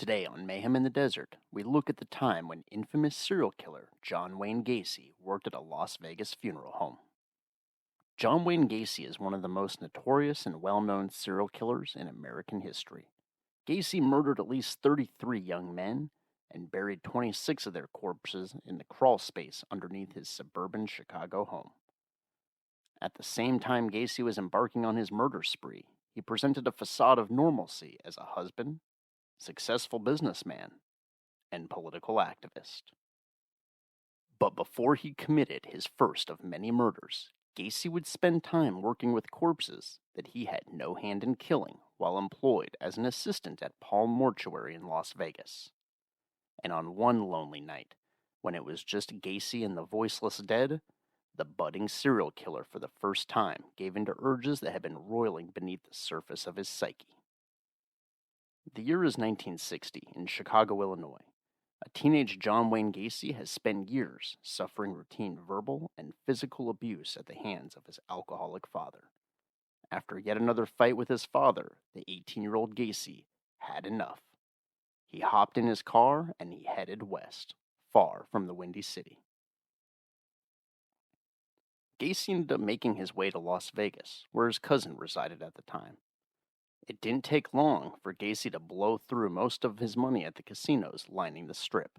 Today on Mayhem in the Desert, we look at the time when infamous serial killer John Wayne Gacy worked at a Las Vegas funeral home. John Wayne Gacy is one of the most notorious and well-known serial killers in American history. Gacy murdered at least 33 young men and buried 26 of their corpses in the crawl space underneath his suburban Chicago home. At the same time Gacy was embarking on his murder spree, he presented a facade of normalcy as a husband, successful businessman, and political activist. But before he committed his first of many murders, Gacy would spend time working with corpses that he had no hand in killing while employed as an assistant at Palm Mortuary in Las Vegas. And on one lonely night, when it was just Gacy and the voiceless dead, the budding serial killer for the first time gave in to urges that had been roiling beneath the surface of his psyche. The year is 1960 in Chicago, Illinois. A teenage John Wayne Gacy has spent years suffering routine verbal and physical abuse at the hands of his alcoholic father. After yet another fight with his father, the 18-year-old Gacy had enough. He hopped in his car and he headed west, far from the Windy City. Gacy ended up making his way to Las Vegas, where his cousin resided at the time. It didn't take long for Gacy to blow through most of his money at the casinos lining the strip.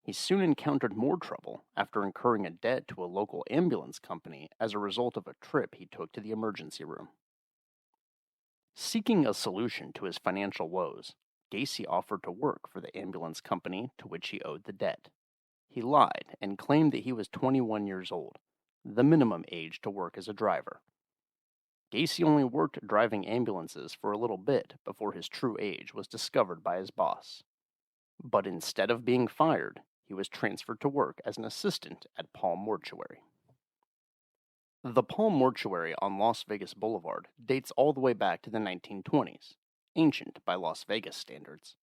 He soon encountered more trouble after incurring a debt to a local ambulance company as a result of a trip he took to the emergency room. Seeking a solution to his financial woes, Gacy offered to work for the ambulance company to which he owed the debt. He lied and claimed that he was 21 years old, the minimum age to work as a driver. Gacy only worked driving ambulances for a little bit before his true age was discovered by his boss. But instead of being fired, he was transferred to work as an assistant at Palm Mortuary. The Palm Mortuary on Las Vegas Boulevard dates all the way back to the 1920s, ancient by Las Vegas standards.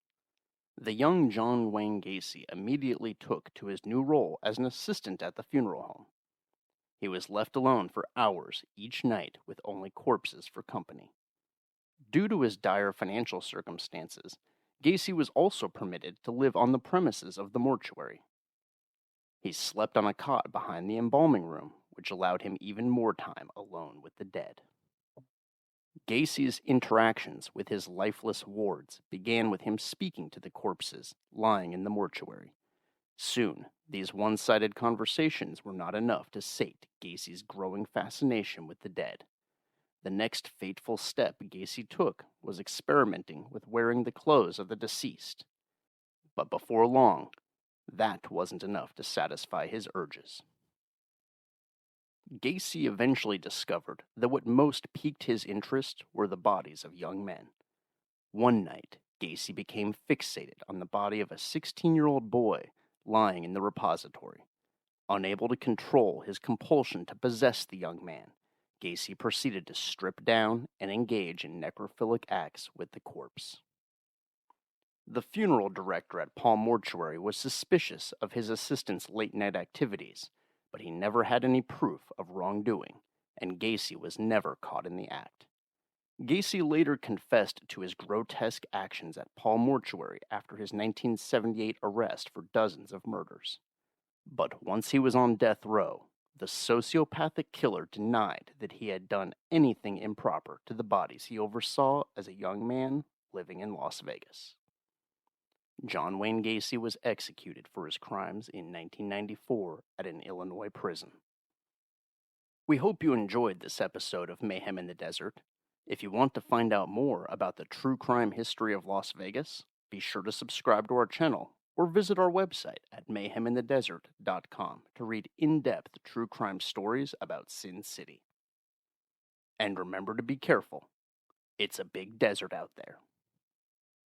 The young John Wayne Gacy immediately took to his new role as an assistant at the funeral home. He was left alone for hours each night with only corpses for company. Due to his dire financial circumstances, Gacy was also permitted to live on the premises of the mortuary. He slept on a cot behind the embalming room, which allowed him even more time alone with the dead. Gacy's interactions with his lifeless wards began with him speaking to the corpses lying in the mortuary. Soon, these one-sided conversations were not enough to sate Gacy's growing fascination with the dead. The next fateful step Gacy took was experimenting with wearing the clothes of the deceased. But before long, that wasn't enough to satisfy his urges. Gacy eventually discovered that what most piqued his interest were the bodies of young men. One night, Gacy became fixated on the body of a 16-year-old boy lying in the repository. Unable to control his compulsion to possess the young man, Gacy proceeded to strip down and engage in necrophilic acts with the corpse. The funeral director at Palm Mortuary was suspicious of his assistant's late-night activities, but he never had any proof of wrongdoing, and Gacy was never caught in the act. Gacy later confessed to his grotesque actions at Palm Mortuary after his 1978 arrest for dozens of murders. But once he was on death row, the sociopathic killer denied that he had done anything improper to the bodies he oversaw as a young man living in Las Vegas. John Wayne Gacy was executed for his crimes in 1994 at an Illinois prison. We hope you enjoyed this episode of Mayhem in the Desert. If you want to find out more about the true crime history of Las Vegas, be sure to subscribe to our channel or visit our website at mayheminthedesert.com to read in-depth true crime stories about Sin City. And remember to be careful. It's a big desert out there.